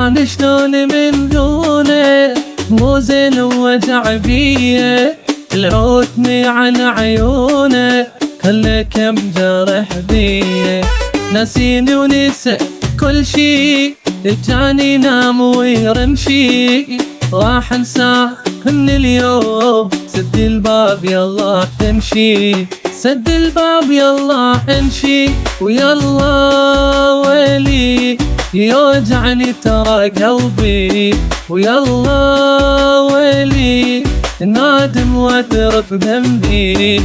أنا شلون من دونه مو زين ووجع بيه، العوتني عن عيونه كله كم جرح بيه. ناسيني ونسى كل شي، جاني نام ويرمشي، راح انساه من اليوم. سد الباب يلا تمشي، سد الباب يلا امشي، ويلا ويلي يوجعني ترى قلبي، ويلا ويلي نادم واعترف ذنبي.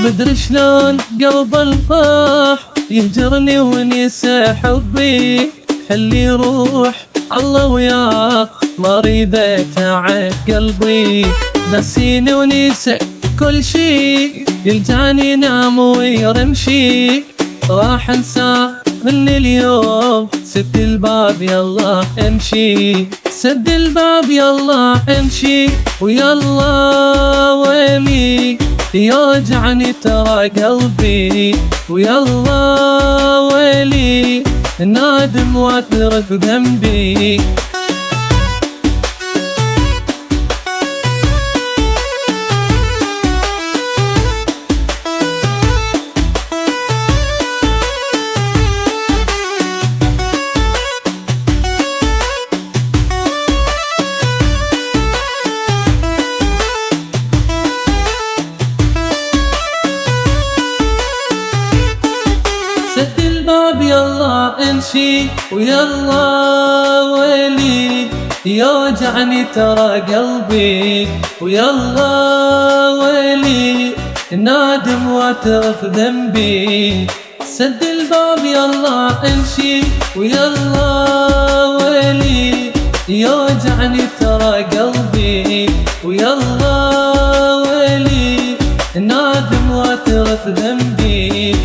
مدري شلون قلب الفرح يهجرني ونسى حبي، خلي يروح الله وياه ما اريده تعب قلبي. نسيني ونسى كل شي، يلجاني نام ويرمشي، راح انساه من اليوم. سد الباب يلا امشي، سد الباب يلا امشي، ويلا ويلي يوجعني ترى قلبي، ويلا ويلي نادم واعترف ذنبي. سد الباب يلا امشي، ويلا ويلي يوجعني ترى قلبي، ويلا ويلي نادم واعترف ذنبي. سد الباب يلا امشي، ويلا ويلي يوجعني ترى قلبي، ويلا ويلي نادم واعترف ذنبي.